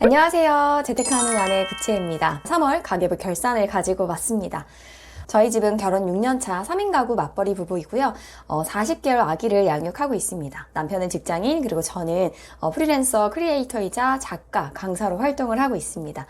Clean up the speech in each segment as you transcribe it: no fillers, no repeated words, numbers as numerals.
안녕하세요. 재테크하는 아내 부채입니다. 3월 가계부 결산을 가지고 왔습니다. 저희 집은 결혼 6년차 3인 가구 맞벌이 부부이고요. 40개월 아기를 양육하고 있습니다. 남편은 직장인, 그리고 저는 프리랜서 크리에이터이자 작가, 강사로 활동을 하고 있습니다.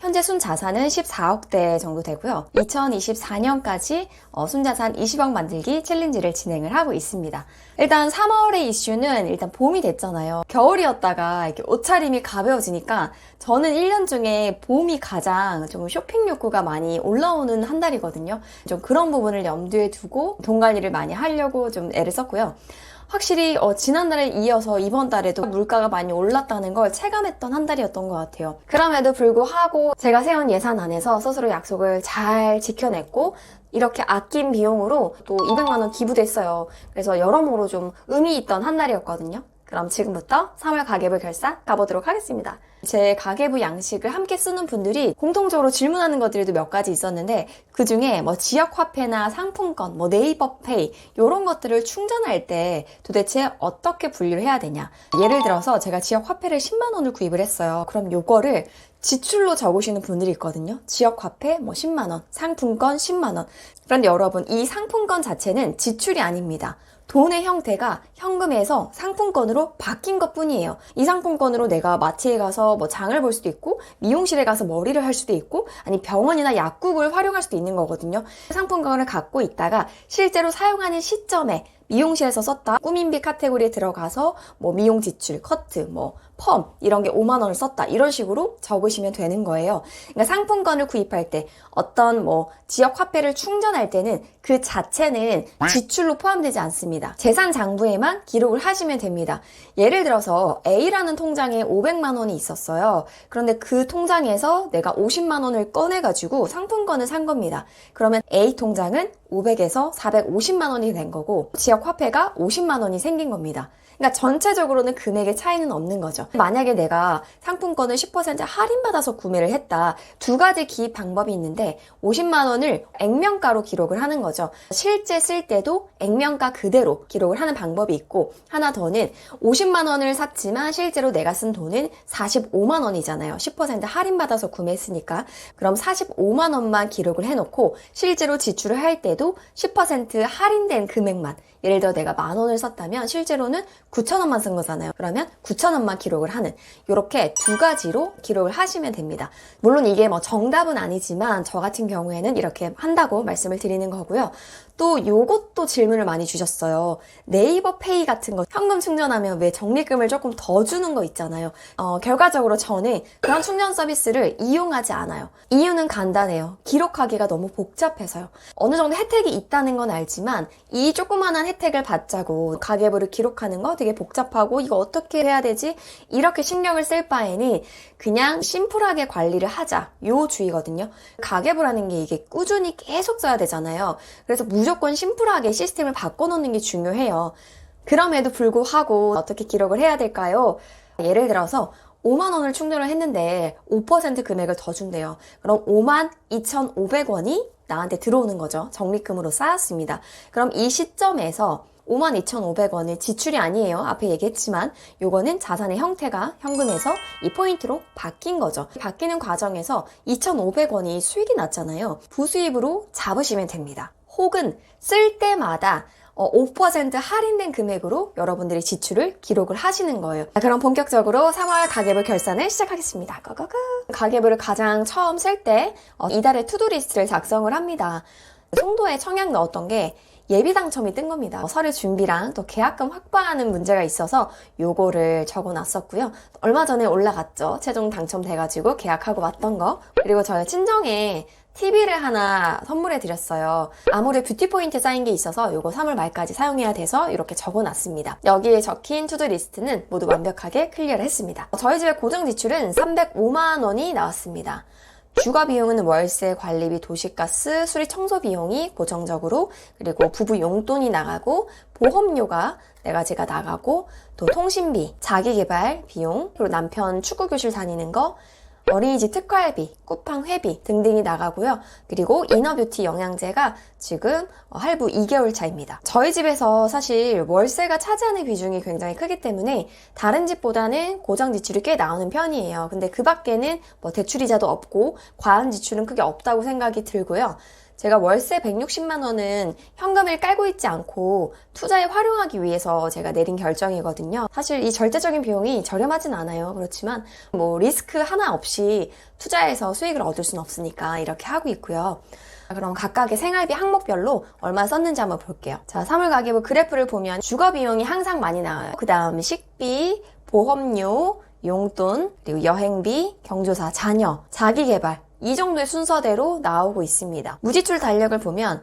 현재 순자산은 14억대 정도 되고요. 2024년까지 순자산 20억 만들기 챌린지를 진행을 하고 있습니다. 일단 3월의 이슈는 일단 봄이 됐잖아요. 겨울이었다가 이렇게 옷차림이 가벼워지니까 저는 1년 중에 봄이 가장 좀 쇼핑 욕구가 많이 올라오는 한 달이거든요. 좀 그런 부분을 염두에 두고 돈 관리를 많이 하려고 좀 애를 썼고요. 확실히 지난달에 이어서 이번 달에도 물가가 많이 올랐다는 걸 체감했던 한 달이었던 것 같아요. 그럼에도 불구하고 제가 세운 예산 안에서 스스로 약속을 잘 지켜냈고 이렇게 아낀 비용으로 또 200만 원 기부됐어요. 그래서 여러모로 좀 의미 있던 한 달이었거든요. 그럼 지금부터 3월 가계부 결산 가보도록 하겠습니다. 제 가계부 양식을 함께 쓰는 분들이 공통적으로 질문하는 것들도 몇 가지 있었는데 그 중에 지역화폐나 상품권, 네이버페이 이런 것들을 충전할 때 도대체 어떻게 분류를 해야 되냐. 예를 들어서 제가 지역화폐를 10만 원을 구입을 했어요. 그럼 요거를 지출로 적으시는 분들이 있거든요. 지역화폐 10만 원, 상품권 10만 원. 그런데 여러분, 이 상품권 자체는 지출이 아닙니다. 돈의 형태가 현금에서 상품권으로 바뀐 것 뿐이에요. 이 상품권으로 내가 마트에 가서 장을 볼 수도 있고, 미용실에 가서 머리를 할 수도 있고, 아니 병원이나 약국을 활용할 수도 있는 거거든요. 상품권을 갖고 있다가 실제로 사용하는 시점에 미용실에서 썼다, 꾸민비 카테고리에 들어가서 미용 지출, 커트, 펌 이런 게 5만 원을 썼다, 이런 식으로 적으시면 되는 거예요. 그러니까 상품권을 구입할 때 어떤 지역 화폐를 충전할 때는 그 자체는 지출로 포함되지 않습니다. 재산 장부에만 기록을 하시면 됩니다. 예를 들어서 A라는 통장에 500만 원이 있었어요. 그런데 그 통장에서 내가 50만 원을 꺼내가지고 상품권을 산 겁니다. 그러면 A 통장은 500에서 450만 원이 된 거고 지역 화폐가 50만 원이 생긴 겁니다. 그러니까 전체적으로는 금액의 차이는 없는 거죠. 만약에 내가 상품권을 10% 할인받아서 구매를 했다. 두 가지 기입 방법이 있는데 50만 원을 액면가로 기록을 하는 거죠. 실제 쓸 때도 액면가 그대로 기록을 하는 방법이 있고, 하나 더는 50만 원을 샀지만 실제로 내가 쓴 돈은 45만 원이잖아요. 10% 할인받아서 구매했으니까. 그럼 45만 원만 기록을 해놓고 실제로 지출을 할 때도 10% 할인된 금액만, 예를 들어 내가 만 원을 썼다면 실제로는 9천 원만 쓴 거잖아요. 그러면 9천 원만 기록을 하는, 이렇게 두 가지로 기록을 하시면 됩니다. 물론 이게 정답은 아니지만 저 같은 경우에는 이렇게 한다고 말씀을 드리는 거고요. 또 요것도 질문을 많이 주셨어요. 네이버 페이 같은 거 현금 충전하면 왜 적립금을 조금 더 주는 거 있잖아요. 결과적으로 저는 그런 충전 서비스를 이용하지 않아요. 이유는 간단해요. 기록하기가 너무 복잡해서요. 어느 정도 혜택이 있다는 건 알지만 이 조그만한 혜택을 받자고 가계부를 기록하는 거 되게 복잡하고 이거 어떻게 해야 되지? 이렇게 신경을 쓸 바에는 그냥 심플하게 관리를 하자, 요 주의거든요. 가계부라는 게 이게 꾸준히 계속 써야 되잖아요. 그래서 무조건 심플하게 시스템을 바꿔놓는 게 중요해요. 그럼에도 불구하고 어떻게 기록을 해야 될까요? 예를 들어서 5만 원을 충전을 했는데 5% 금액을 더 준대요. 그럼 5만 2,500원이 나한테 들어오는 거죠. 적립금으로 쌓였습니다. 그럼 이 시점에서 52,500원은 지출이 아니에요. 앞에 얘기했지만 요거는 자산의 형태가 현금에서 이 포인트로 바뀐 거죠. 바뀌는 과정에서 2,500원이 수익이 났잖아요. 부수입으로 잡으시면 됩니다. 혹은 쓸 때마다 5% 할인된 금액으로 여러분들이 지출을 기록을 하시는 거예요. 그럼 본격적으로 3월 가계부 결산을 시작하겠습니다. 고고고! 가계부를 가장 처음 쓸 때 이달의 투두 리스트를 작성을 합니다. 송도에 청약 넣었던 게 예비 당첨이 뜬 겁니다. 서류 준비랑 또 계약금 확보하는 문제가 있어서 요거를 적어놨었고요. 얼마 전에 올라갔죠. 최종 당첨돼가지고 계약하고 왔던 거. 그리고 저희 친정에 TV를 하나 선물해 드렸어요. 아무래 뷰티 포인트 쌓인 게 있어서 요거 3월 말까지 사용해야 돼서 이렇게 적어놨습니다. 여기에 적힌 투두 리스트는 모두 완벽하게 클리어를 했습니다. 저희 집의 고정 지출은 305만 원이 나왔습니다. 주거 비용은 월세, 관리비, 도시가스, 수리 청소 비용이 고정적으로, 그리고 부부 용돈이 나가고, 보험료가 4가지가 나가고, 또 통신비, 자기개발 비용, 그리고 남편 축구교실 다니는 거, 어린이집 특활비, 쿠팡 회비 등등이 나가고요. 그리고 이너뷰티 영양제가 지금 할부 2개월 차입니다. 저희 집에서 사실 월세가 차지하는 비중이 굉장히 크기 때문에 다른 집보다는 고정 지출이 꽤 나오는 편이에요. 근데 그 밖에는 뭐 대출이자도 없고 과한 지출은 크게 없다고 생각이 들고요. 제가 월세 160만 원은 현금을 깔고 있지 않고 투자에 활용하기 위해서 제가 내린 결정이거든요. 사실 이 절대적인 비용이 저렴하진 않아요. 그렇지만 뭐 리스크 하나 없이 투자해서 수익을 얻을 수는 없으니까 이렇게 하고 있고요. 그럼 각각의 생활비 항목별로 얼마 썼는지 한번 볼게요. 자, 3월 가계부 그래프를 보면 주거 비용이 항상 많이 나와요. 그 다음 식비, 보험료, 용돈, 그리고 여행비, 경조사, 자녀, 자기개발 이 정도의 순서대로 나오고 있습니다. 무지출 달력을 보면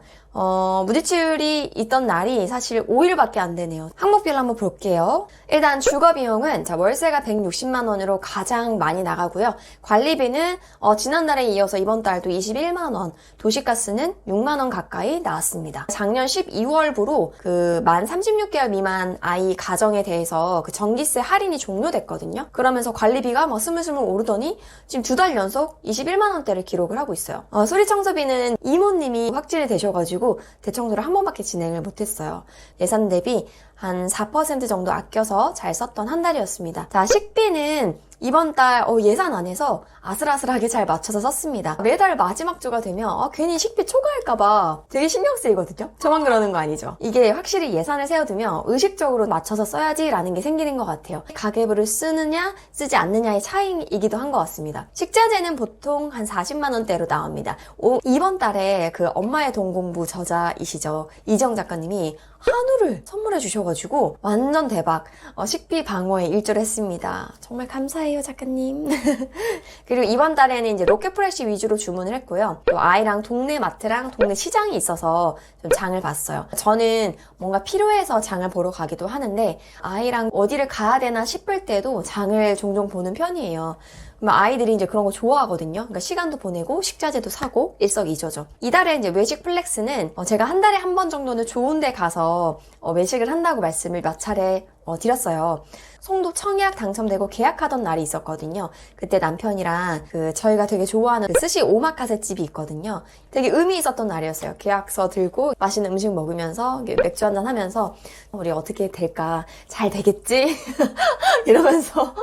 무지출이 있던 날이 사실 5일밖에 안 되네요. 항목별로 한번 볼게요. 일단 주거 비용은 월세가 160만 원으로 가장 많이 나가고요. 관리비는 지난달에 이어서 이번 달도 21만 원, 도시가스는 6만 원 가까이 나왔습니다. 작년 12월부로 그 만 36개월 미만 아이 가정에 대해서 그 전기세 할인이 종료됐거든요. 그러면서 관리비가 스물스물 오르더니 지금 2달 연속 21만 원대를 기록을 하고 있어요. 수리 청소비는 이모님이 확진이 되셔가지고 대청소를 한 번밖에 진행을 못했어요. 예산 대비 한 4% 정도 아껴서 잘 썼던 한 달이었습니다. 자, 식비는 이번 달 예산 안에서 아슬아슬하게 잘 맞춰서 썼습니다. 매달 마지막 주가 되면 괜히 식비 초과할까봐 되게 신경 쓰이거든요. 저만 그러는 거 아니죠? 이게 확실히 예산을 세워두면 의식적으로 맞춰서 써야지라는 게 생기는 것 같아요. 가계부를 쓰느냐 쓰지 않느냐의 차이이기도 한 것 같습니다. 식자재는 보통 한 40만 원대로 나옵니다. 이번 달에 그 엄마의 돈 공부 저자이시죠, 이정 작가님이 한우를 선물해 주셔가지고 완전 대박. 식비 방어에 일조했습니다. 정말 감사해요, 작가님. 그리고 이번 달에는 이제 로켓프레쉬 위주로 주문을 했고요. 또 아이랑 동네 마트랑 동네 시장이 있어서 좀 장을 봤어요. 저는 뭔가 필요해서 장을 보러 가기도 하는데 아이랑 어디를 가야 되나 싶을 때도 장을 종종 보는 편이에요. 그러면 아이들이 이제 그런 거 좋아하거든요. 그러니까 시간도 보내고 식자재도 사고 일석이조죠. 이달에 이제 외식 플렉스는 제가 한 달에 한 번 정도는 좋은 데 가서 외식을 한다고 말씀을 몇 차례 드렸어요. 송도 청약 당첨되고 계약하던 날이 있었거든요. 그때 남편이랑 저희가 되게 좋아하는 스시 오마카세 집이 있거든요. 되게 의미 있었던 날이었어요. 계약서 들고 맛있는 음식 먹으면서 맥주 한잔 하면서 우리 어떻게 될까? 잘 되겠지? 이러면서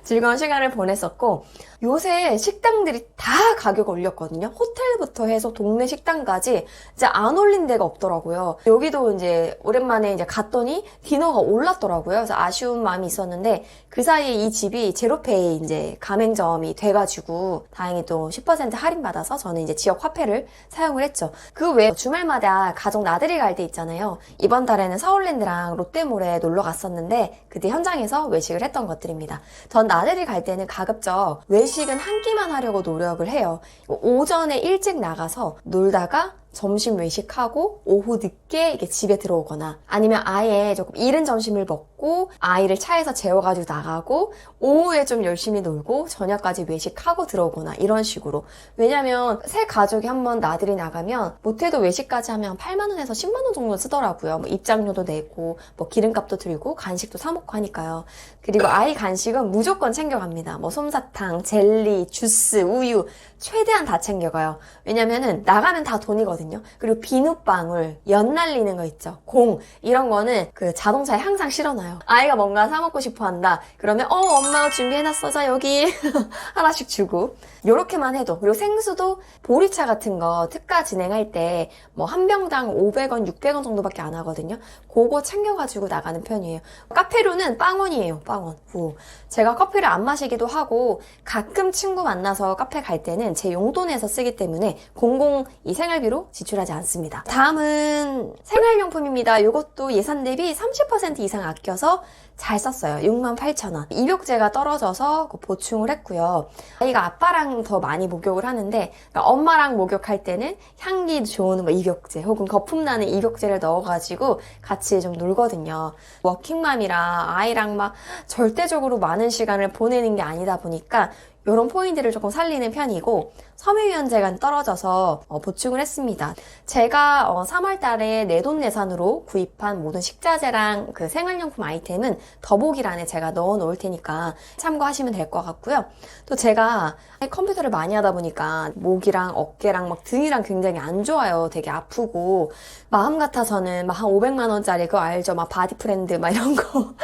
즐거운 시간을 보냈었고, 요새 식당들이 다 가격 올렸거든요. 호텔부터 해서 동네 식당까지 이제 안 올린 데가 없더라고요. 여기도 이제 오랜만에 이제 갔더니 디너가 올랐더라고요. 그래서 아쉬운 마음이 있었는데 그 사이에 이 집이 제로페이 이제 가맹점이 돼가지고 다행히 또 10% 할인받아서 저는 이제 지역 화폐를 사용을 했죠. 그 외에 주말마다 가족 나들이 갈 때 있잖아요. 이번 달에는 서울랜드랑 롯데몰에 놀러 갔었는데 그때 현장에서 외식을 했던 것들입니다. 전 나들이 갈 때는 가급적 외식은 한 끼만 하려고 노력을 해요. 오전에 일찍 나가서 놀다가 점심 외식하고 오후 늦게 이게 집에 들어오거나 아니면 아예 조금 이른 점심을 먹고 아이를 차에서 재워가지고 나가고 오후에 좀 열심히 놀고 저녁까지 외식하고 들어오거나 이런 식으로. 왜냐면 새 가족이 한번 나들이 나가면 못해도 외식까지 하면 8만 원에서 10만 원 정도 쓰더라고요. 뭐 입장료도 내고 뭐 기름값도 들고 간식도 사 먹고 하니까요. 그리고 아이 간식은 무조건 챙겨갑니다. 뭐 솜사탕, 젤리, 주스, 우유 최대한 다 챙겨가요. 왜냐면은 나가면 다 돈이거든요. 그리고 비눗방울, 연 날리는 거 있죠. 공 이런 거는 그 자동차에 항상 실어놔요. 아이가 뭔가 사 먹고 싶어 한다. 그러면 엄마 준비해놨어. 자 여기 하나씩 주고. 요렇게만 해도. 그리고 생수도 보리차 같은 거 특가 진행할 때 뭐 한 병당 500원, 600원 정도밖에 안 하거든요. 그거 챙겨가지고 나가는 편이에요. 카페료는 빵원이에요. 빵원. 제가 커피를 안 마시기도 하고 가끔 친구 만나서 카페 갈 때는 제 용돈에서 쓰기 때문에 공공 이 생활비로 지출하지 않습니다. 다음은 생활용품입니다. 이것도 예산 대비 30% 이상 아껴서 잘 썼어요. 68,000원. 입욕제가 떨어져서 보충을 했고요. 아이가 아빠랑 더 많이 목욕을 하는데 그러니까 엄마랑 목욕할 때는 향기 좋은 뭐 입욕제 혹은 거품 나는 입욕제를 넣어가지고 같이 좀 놀거든요. 워킹맘이라 아이랑 막 절대적으로 많은 시간을 보내는 게 아니다 보니까 이런 포인트를 조금 살리는 편이고 섬유유연제가 떨어져서 보충을 했습니다. 제가 3월 달에 내돈내산으로 구입한 모든 식자재랑 그 생활용품 아이템은 더보기란에 제가 넣어 놓을 테니까 참고하시면 될 것 같고요. 또 제가 컴퓨터를 많이 하다 보니까 목이랑 어깨랑 막 등이랑 굉장히 안 좋아요. 되게 아프고 마음 같아서는 막 한 500만 원짜리 그거 알죠? 막 바디프렌드 막 이런 거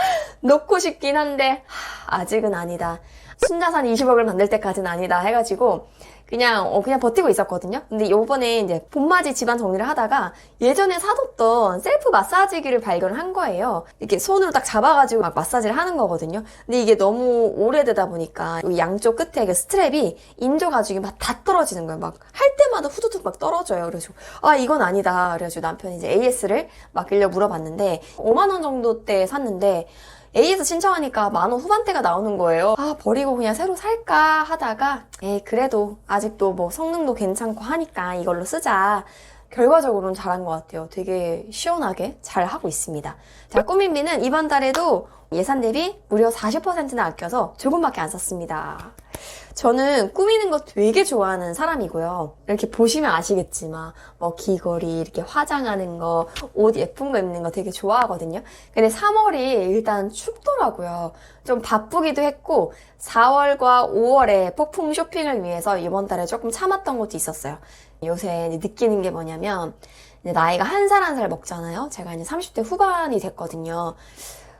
놓고 싶긴 한데 아직은 아니다. 순자산 20억을 만들 때까지는 아니다 해가지고 그냥 버티고 있었거든요. 근데 요번에 이제 봄맞이 집안 정리를 하다가 예전에 사뒀던 셀프 마사지기를 발견한 거예요. 이렇게 손으로 딱 잡아가지고 막 마사지를 하는 거거든요. 근데 이게 너무 오래되다 보니까 이 양쪽 끝에 그 스트랩이 인조가죽이 막 다 떨어지는 거예요. 막 할 때마다 후두둑 막 떨어져요. 그래서 이건 아니다. 그래가지고 남편이 이제 AS를 맡기려 물어봤는데 5만 원 정도 때 샀는데 AS 신청하니까 10,000원 후반대가 나오는 거예요. 버리고 그냥 새로 살까 하다가 그래도 아직도 뭐 성능도 괜찮고 하니까 이걸로 쓰자. 결과적으로는 잘한 것 같아요. 되게 시원하게 잘 하고 있습니다. 자, 꾸민비는 이번 달에도 예산 대비 무려 40%나 아껴서 조금밖에 안 썼습니다. 저는 꾸미는 거 되게 좋아하는 사람이고요. 이렇게 보시면 아시겠지만 뭐 귀걸이, 이렇게 화장하는 거, 옷 예쁜 거 입는 거 되게 좋아하거든요. 근데 3월이 일단 춥더라고요. 좀 바쁘기도 했고 4월과 5월에 폭풍 쇼핑을 위해서 이번 달에 조금 참았던 것도 있었어요. 요새 느끼는 게 뭐냐면 나이가 한 살 한 살 먹잖아요. 제가 이제 30대 후반이 됐거든요.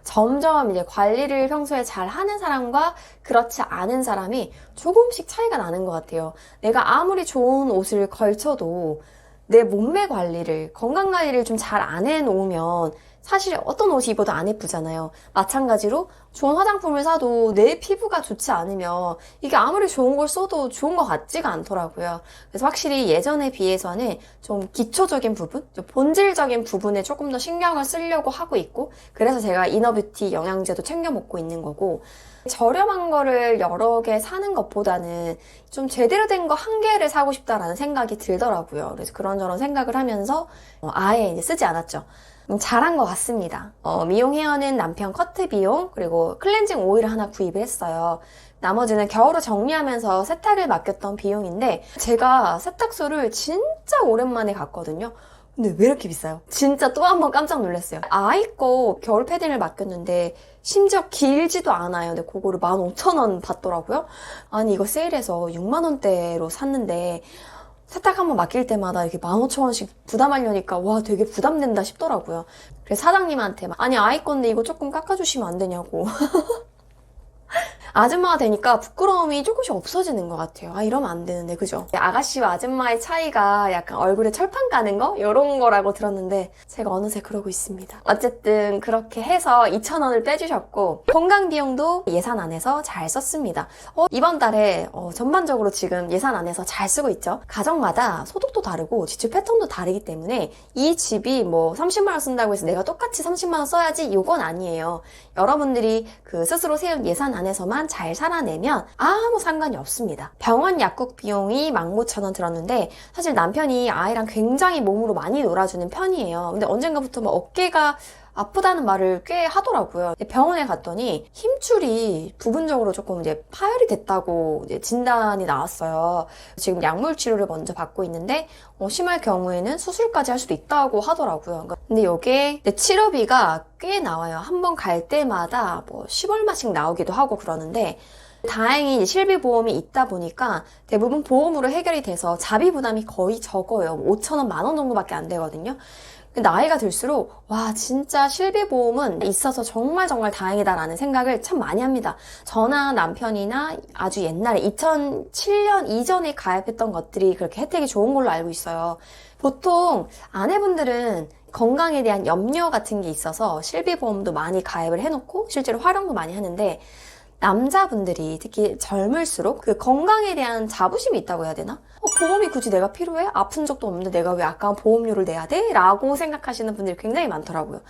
점점 이제 관리를 평소에 잘 하는 사람과 그렇지 않은 사람이 조금씩 차이가 나는 것 같아요. 내가 아무리 좋은 옷을 걸쳐도 내 몸매 관리를, 건강 관리를 좀 잘 안 해놓으면 사실 어떤 옷이 입어도 안 예쁘잖아요. 마찬가지로 좋은 화장품을 사도 내 피부가 좋지 않으면 이게 아무리 좋은 걸 써도 좋은 것 같지가 않더라고요. 그래서 확실히 예전에 비해서는 좀 기초적인 부분, 좀 본질적인 부분에 조금 더 신경을 쓰려고 하고 있고, 그래서 제가 이너뷰티 영양제도 챙겨 먹고 있는 거고, 저렴한 거를 여러 개 사는 것보다는 좀 제대로 된 거 한 개를 사고 싶다라는 생각이 들더라고요. 그래서 그런저런 생각을 하면서 아예 이제 쓰지 않았죠. 잘한 것 같습니다. 미용 헤어는 남편 커트 비용, 그리고 클렌징 오일을 하나 구입을 했어요. 나머지는 겨울을 정리하면서 세탁을 맡겼던 비용인데 제가 세탁소를 진짜 오랜만에 갔거든요. 근데 왜 이렇게 비싸요? 진짜 또 한 번 깜짝 놀랐어요. 아이 거 겨울 패딩을 맡겼는데 심지어 길지도 않아요. 근데 그거를 15,000원 받더라고요. 아니 이거 세일해서 6만 원대로 샀는데 세탁 한번 맡길 때마다 이렇게 15,000원씩 부담하려니까 와 되게 부담된다 싶더라고요. 그래서 사장님한테 아니 아이 건데 이거 조금 깎아주시면 안 되냐고. 아줌마가 되니까 부끄러움이 조금씩 없어지는 것 같아요. 이러면 안 되는데, 그죠? 아가씨와 아줌마의 차이가 약간 얼굴에 철판 까는 거? 이런 거라고 들었는데 제가 어느새 그러고 있습니다. 어쨌든 그렇게 해서 2,000원을 빼주셨고 건강 비용도 예산 안에서 잘 썼습니다. 이번 달에 전반적으로 지금 예산 안에서 잘 쓰고 있죠. 가정마다 소득도 다르고 지출 패턴도 다르기 때문에 이 집이 뭐 30만 원 쓴다고 해서 내가 똑같이 30만 원 써야지 이건 아니에요. 여러분들이 그 스스로 세운 예산 안에서만 잘 살아내면 아무 상관이 없습니다. 병원 약국 비용이 19,000원 들었는데 사실 남편이 아이랑 굉장히 몸으로 많이 놀아주는 편이에요. 근데 언젠가부터 막 어깨가 아프다는 말을 꽤 하더라고요. 병원에 갔더니 힘줄이 부분적으로 조금 이제 파열이 됐다고 이제 진단이 나왔어요. 지금 약물 치료를 먼저 받고 있는데 심할 경우에는 수술까지 할 수도 있다고 하더라고요. 근데 이게 치료비가 꽤 나와요. 한 번 갈 때마다 뭐 10얼마씩 나오기도 하고 그러는데 다행히 실비보험이 있다 보니까 대부분 보험으로 해결이 돼서 자비 부담이 거의 적어요. 5,000원, 10,000원 정도밖에 안 되거든요. 나이가 들수록 와 진짜 실비보험은 있어서 정말 다행이다라는 생각을 참 많이 합니다. 저나 남편이나 아주 옛날에 2007년 이전에 가입했던 것들이 그렇게 혜택이 좋은 걸로 알고 있어요. 보통 아내분들은 건강에 대한 염려 같은 게 있어서 실비보험도 많이 가입을 해놓고 실제로 활용도 많이 하는데 남자분들이 특히 젊을수록 그 건강에 대한 자부심이 있다고 해야 되나? 보험이 굳이 내가 필요해? 아픈 적도 없는데 내가 왜 아까운 보험료를 내야 돼? 라고 생각하시는 분들이 굉장히 많더라고요.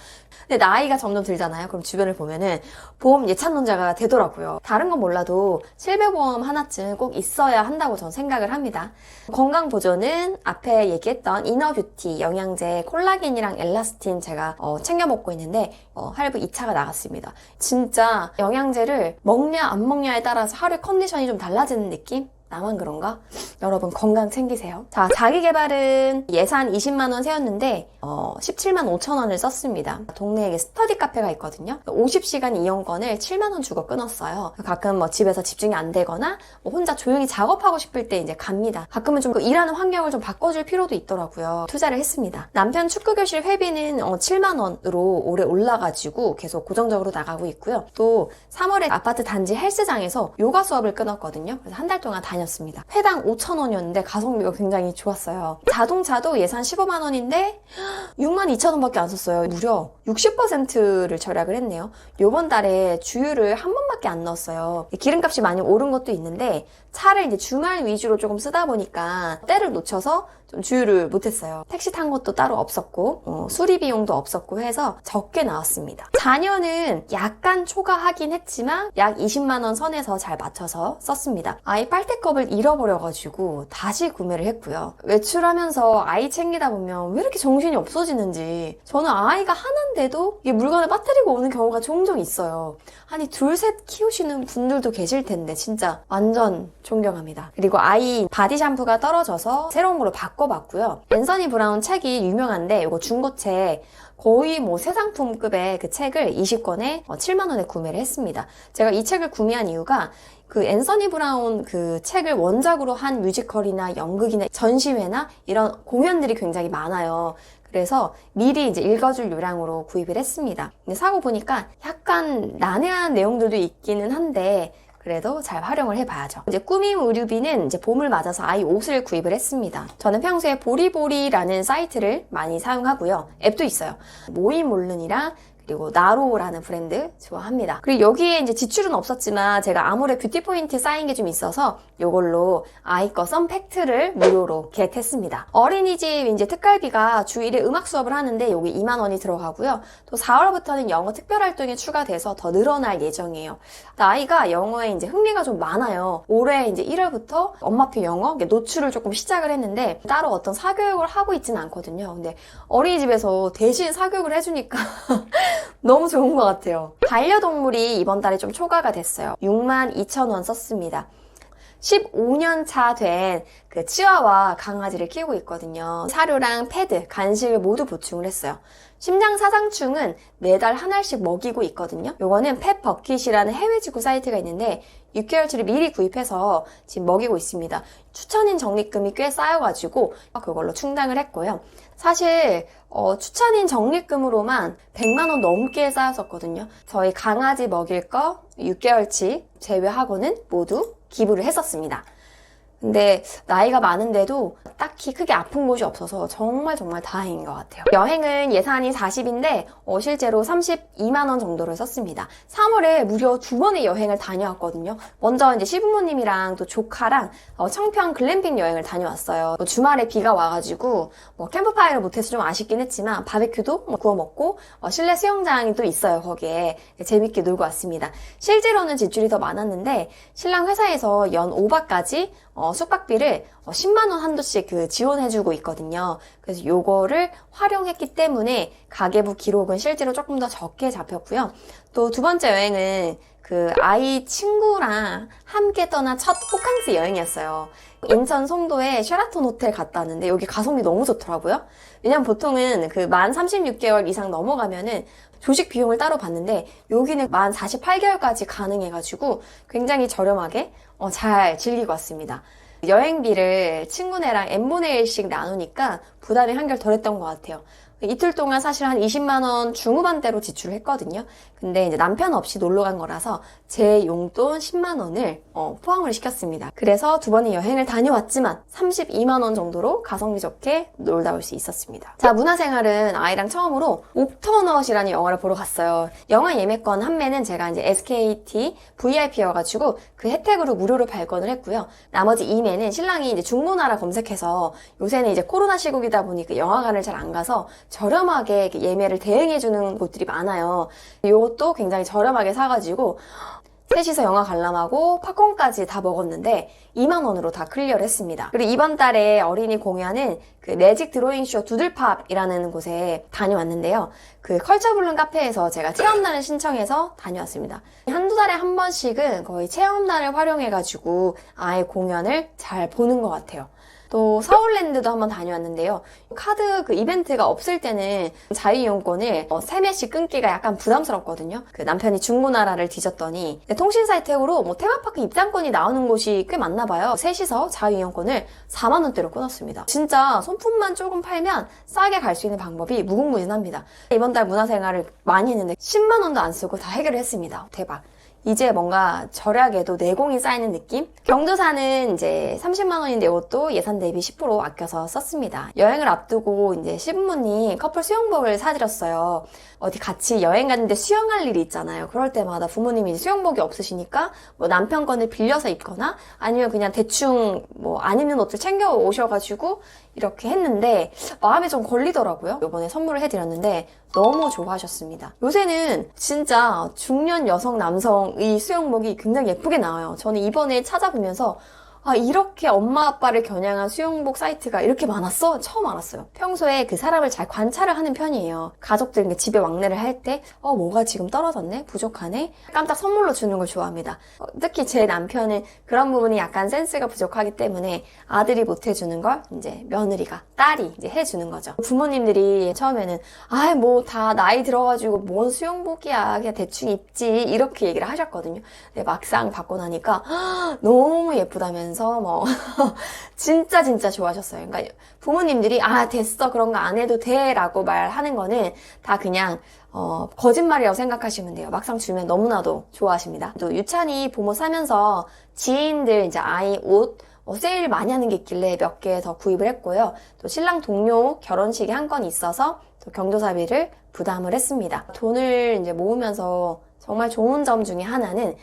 근데 나이가 점점 들잖아요. 그럼 주변을 보면은 보험 예찬론자가 되더라고요. 다른 건 몰라도 실비보험 하나쯤 꼭 있어야 한다고 저는 생각을 합니다. 건강 보조는 앞에 얘기했던 이너뷰티 영양제 콜라겐이랑 엘라스틴 제가 챙겨 먹고 있는데 할부 2차가 나갔습니다. 진짜 영양제를 먹냐 안 먹냐에 따라서 하루의 컨디션이 좀 달라지는 느낌? 나만 그런가? 여러분 건강 챙기세요. 자, 자기 개발은 예산 20만 원 세웠는데 17만 5천 원을 썼습니다. 동네에 스터디 카페가 있거든요. 50시간 이용권을 7만 원 주고 끊었어요. 가끔 뭐 집에서 집중이 안 되거나 뭐 혼자 조용히 작업하고 싶을 때 이제 갑니다. 가끔은 좀 일하는 환경을 좀 바꿔줄 필요도 있더라고요. 투자를 했습니다. 남편 축구교실 회비는 7만 원으로 올해 올라가지고 계속 고정적으로 나가고 있고요. 또 3월에 아파트 단지 헬스장에서 요가 수업을 끊었거든요. 그래서 한 달 동안 다녔습니다. 회당 5천 원이었는데 가성비가 굉장히 좋았어요. 자동차도 예산 15만 원인데 6만 2천 원밖에 안 썼어요. 무려 60%를 절약을 했네요. 요번 달에 주유를 한 번밖에 안 넣었어요. 기름값이 많이 오른 것도 있는데 차를 이제 주말 위주로 조금 쓰다 보니까 때를 놓쳐서 좀 주유를 못했어요. 택시 탄 것도 따로 없었고 수리 비용도 없었고 해서 적게 나왔습니다. 자녀는 약간 초과하긴 했지만 약 20만 원 선에서 잘 맞춰서 썼습니다. 아이 빨대컵을 잃어버려가지고 다시 구매를 했고요. 외출하면서 아이 챙기다 보면 왜 이렇게 정신이 없어지는지 저는 아이가 하나인데도 이게 물건을 빠뜨리고 오는 경우가 종종 있어요. 아니 둘 셋 키우시는 분들도 계실 텐데 진짜 완전 존경합니다. 그리고 아이 바디 샴푸가 떨어져서 새로운 걸로 바꿔봤고요. 앤서니 브라운 책이 유명한데 이거 중고책 거의 뭐 새 상품급의 그 책을 20권에 7만 원에 구매를 했습니다. 제가 이 책을 구매한 이유가 그 앤서니 브라운 그 책을 원작으로 한 뮤지컬이나 연극이나 전시회나 이런 공연들이 굉장히 많아요. 그래서 미리 이제 읽어줄 요량으로 구입을 했습니다. 근데 사고 보니까 약간 난해한 내용들도 있기는 한데 그래도 잘 활용을 해봐야죠. 이제 꾸밈 의류비는 이제 봄을 맞아서 아이 옷을 구입을 했습니다. 저는 평소에 보리보리라는 사이트를 많이 사용하고요. 앱도 있어요. 모이몰른이랑 그리고 나로라는 브랜드 좋아합니다. 그리고 여기에 이제 지출은 없었지만 제가 아모레 뷰티 포인트 쌓인 게 좀 있어서 이걸로 아이 거 썬팩트를 무료로 겟했습니다. 어린이집 이제 특갈비가 주 1회 음악 수업을 하는데 여기 2만 원이 들어가고요. 또 4월부터는 영어 특별 활동이 추가돼서 더 늘어날 예정이에요. 아이가 영어에 이제 흥미가 좀 많아요. 올해 이제 1월부터 엄마표 영어 노출을 조금 시작을 했는데 따로 어떤 사교육을 하고 있지는 않거든요. 근데 어린이집에서 대신 사교육을 해주니까 너무 좋은 것 같아요. 반려동물이 이번 달에 좀 초과가 됐어요. 6만 2천 원 썼습니다. 15년 차 된 그 치와와 강아지를 키우고 있거든요. 사료랑 패드, 간식을 모두 보충을 했어요. 심장 사상충은 매달 한 알씩 먹이고 있거든요. 요거는 펫버킷이라는 해외 직구 사이트가 있는데 6개월치를 미리 구입해서 지금 먹이고 있습니다. 추천인 적립금이 꽤 쌓여가지고 그걸로 충당을 했고요. 사실 추천인 적립금으로만 100만 원 넘게 쌓였었거든요. 저희 강아지 먹일 거 6개월치 제외하고는 모두 기부를 했었습니다. 근데 나이가 많은데도 딱히 크게 아픈 곳이 없어서 정말 다행인 것 같아요. 여행은 예산이 40인데 실제로 32만 원 정도를 썼습니다. 3월에 무려 2번의 여행을 다녀왔거든요. 먼저 이제 시부모님이랑 또 조카랑 청평 글램핑 여행을 다녀왔어요. 주말에 비가 와가지고 캠프파이어를 못해서 좀 아쉽긴 했지만 바베큐도 구워 먹고 실내 수영장이 또 있어요. 거기에 재밌게 놀고 왔습니다. 실제로는 지출이 더 많았는데 신랑 회사에서 연 5박까지 숙박비를 10만 원 한도씩 지원해주고 있거든요. 그래서 요거를 활용했기 때문에 가계부 기록은 실제로 조금 더 적게 잡혔고요. 또 두 번째 여행은 아이 친구랑 함께 떠난 첫 호캉스 여행이었어요. 인천 송도에 쉐라톤 호텔 갔다 왔는데 여기 가성비 너무 좋더라고요. 왜냐면 보통은 만 36개월 이상 넘어가면은 조식 비용을 따로 받는데 여기는 만 48개월까지 가능해가지고 굉장히 저렴하게 잘 즐기고 왔습니다. 여행비를 친구네랑 n분의 1씩 나누니까 부담이 한결 덜했던 것 같아요. 이틀 동안 사실 한 20만 원 중후반대로 지출을 했거든요. 근데 이제 남편 없이 놀러 간 거라서 제 용돈 10만 원을 포함을 시켰습니다. 그래서 두 번의 여행을 다녀왔지만 32만 원 정도로 가성비 좋게 놀다 올 수 있었습니다. 자, 문화생활은 아이랑 처음으로 옥터넛이라는 영화를 보러 갔어요. 영화 예매권 한매는 제가 이제 SKT VIP여가지고 그 혜택으로 무료로 발권을 했고요. 나머지 2매는 신랑이 이제 중고나라 검색해서 요새는 이제 코로나 시국이다 보니까 영화관을 잘 안 가서 저렴하게 예매를 대행해주는 곳들이 많아요. 이것도 굉장히 저렴하게 사가지고 셋이서 영화 관람하고 팝콘까지 다 먹었는데 2만 원으로 다 클리어를 했습니다. 그리고 이번 달에 어린이 공연은 그 매직 드로잉쇼 두들팝이라는 곳에 다녀왔는데요. 그 컬처블룸 카페에서 제가 체험단을 신청해서 다녀왔습니다. 한두 달에 한 번씩은 거의 체험단을 활용해가지고 아예 공연을 잘 보는 것 같아요. 또 서울랜드도 한번 다녀왔는데요. 카드 그 이벤트가 없을 때는 자유이용권을 3매씩 끊기가 약간 부담스럽거든요. 그 남편이 중고나라를 뒤졌더니 통신사 혜택으로 뭐 테마파크 입장권이 나오는 곳이 꽤 많나 봐요. 셋이서 자유이용권을 4만 원대로 끊었습니다. 진짜 손품만 조금 팔면 싸게 갈 수 있는 방법이 무궁무진합니다. 이번 달 문화생활을 많이 했는데 10만 원도 안 쓰고 다 해결을 했습니다. 대박. 이제 뭔가 절약에도 내공이 쌓이는 느낌? 경조사는 이제 30만 원인데 이것도 예산 대비 10% 아껴서 썼습니다. 여행을 앞두고 이제 시부모님 커플 수영복을 사드렸어요. 어디 같이 여행 갔는데 수영할 일이 있잖아요. 그럴 때마다 부모님이 수영복이 없으시니까 뭐 남편 거를 빌려서 입거나 아니면 그냥 대충 뭐 안 입는 옷들 챙겨 오셔가지고 이렇게 했는데 마음에 좀 걸리더라고요. 이번에 선물을 해드렸는데 너무 좋아하셨습니다. 요새는 진짜 중년 여성, 남성의 수영복이 굉장히 예쁘게 나와요. 저는 이번에 찾아보면서 아, 이렇게 엄마 아빠를 겨냥한 수영복 사이트가 이렇게 많았어? 처음 알았어요. 평소에 그 사람을 잘 관찰을 하는 편이에요. 가족들 집에 왕래를 할 때 뭐가 지금 떨어졌네? 부족하네? 깜짝 선물로 주는 걸 좋아합니다. 특히 제 남편은 그런 부분이 약간 센스가 부족하기 때문에 아들이 못 해주는 걸 이제 며느리가, 딸이 이제 해주는 거죠. 부모님들이 처음에는 뭐 다 나이 들어가지고 뭔 수영복이야, 그냥 대충 입지 이렇게 얘기를 하셨거든요. 근데 막상 받고 나니까 너무 예쁘다면서 진짜 좋아하셨어요. 그러니까 부모님들이 됐어, 그런 거 안 해도 돼 라고 말하는 거는 다 그냥 거짓말이라고 생각하시면 돼요. 막상 주면 너무나도 좋아하십니다. 또 유찬이 부모 사면서 지인들 이제 아이 옷 세일 많이 하는 게 있길래 몇 개 더 구입을 했고요. 또 신랑 동료 결혼식이 한 건 있어서 또 경조사비를 부담을 했습니다. 돈을 이제 모으면서 정말 좋은 점 중에 하나는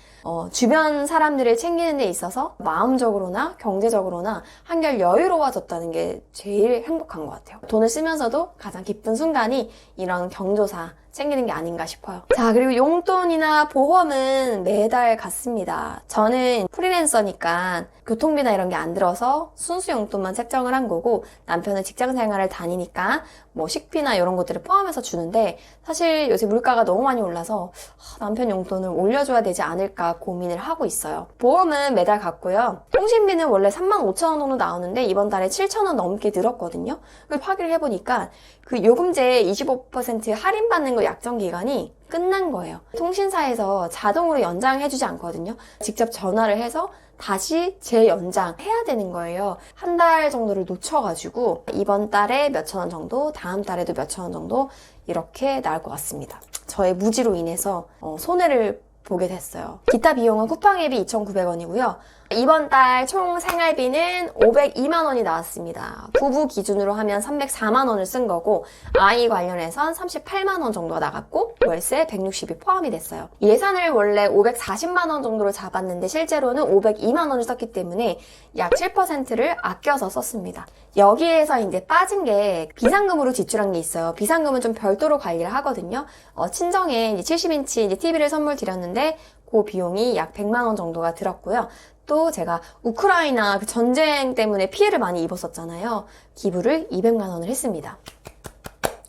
주변 사람들을 챙기는 데 있어서 마음적으로나 경제적으로나 한결 여유로워졌다는 게 제일 행복한 것 같아요. 돈을 쓰면서도 가장 기쁜 순간이 이런 경조사 챙기는 게 아닌가 싶어요. 자, 그리고 용돈이나 보험은 매달 갖습니다. 저는 프리랜서니까 교통비나 이런 게 안 들어서 순수 용돈만 책정을 한 거고, 남편은 직장 생활을 다니니까 뭐 식비나 이런 것들을 포함해서 주는데, 사실 요새 물가가 너무 많이 올라서 남편 용돈을 올려줘야 되지 않을까 고민을 하고 있어요. 보험은 매달 갖고요. 통신비는 원래 35,000원 정도 나오는데 이번 달에 7,000원 넘게 늘었거든요. 그래서 확인을 해보니까 그 요금제 25% 할인받는 거 약정 기간이 끝난 거예요. 통신사에서 자동으로 연장해주지 않거든요. 직접 전화를 해서 다시 재연장해야 되는 거예요. 한 달 정도를 놓쳐가지고 이번 달에 몇천 원 정도, 다음 달에도 몇천 원 정도 이렇게 나올 것 같습니다. 저의 무지로 인해서 손해를 보게 됐어요. 기타 비용은 쿠팡앱이 2,900원이고요. 이번 달 총 생활비는 502만 원이 나왔습니다. 부부 기준으로 하면 304만 원을 쓴 거고, 아이 관련해선 38만 원 정도가 나갔고 월세 160이 포함이 됐어요. 예산을 원래 540만 원 정도로 잡았는데 실제로는 502만 원을 썼기 때문에 약 7%를 아껴서 썼습니다. 여기에서 이제 빠진 게 비상금으로 지출한 게 있어요. 비상금은 좀 별도로 관리를 하거든요. 친정에 이제 70인치 이제 TV를 선물 드렸는데 그 비용이 약 100만 원 정도가 들었고요. 또 제가 우크라이나 그 전쟁 때문에 피해를 많이 입었었잖아요. 기부를 200만 원을 했습니다.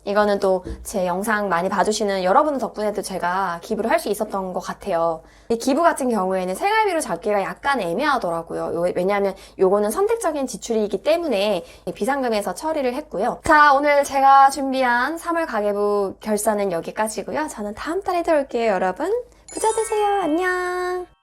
이거는 또 제 영상 많이 봐주시는 여러분 덕분에도 제가 기부를 할 수 있었던 것 같아요. 이 기부 같은 경우에는 생활비로 잡기가 약간 애매하더라고요. 왜냐하면 요거는 선택적인 지출이기 때문에 비상금에서 처리를 했고요. 자, 오늘 제가 준비한 3월 가계부 결산은 여기까지고요. 저는 다음 달에 들어올게요, 여러분. 부자 되세요. 안녕.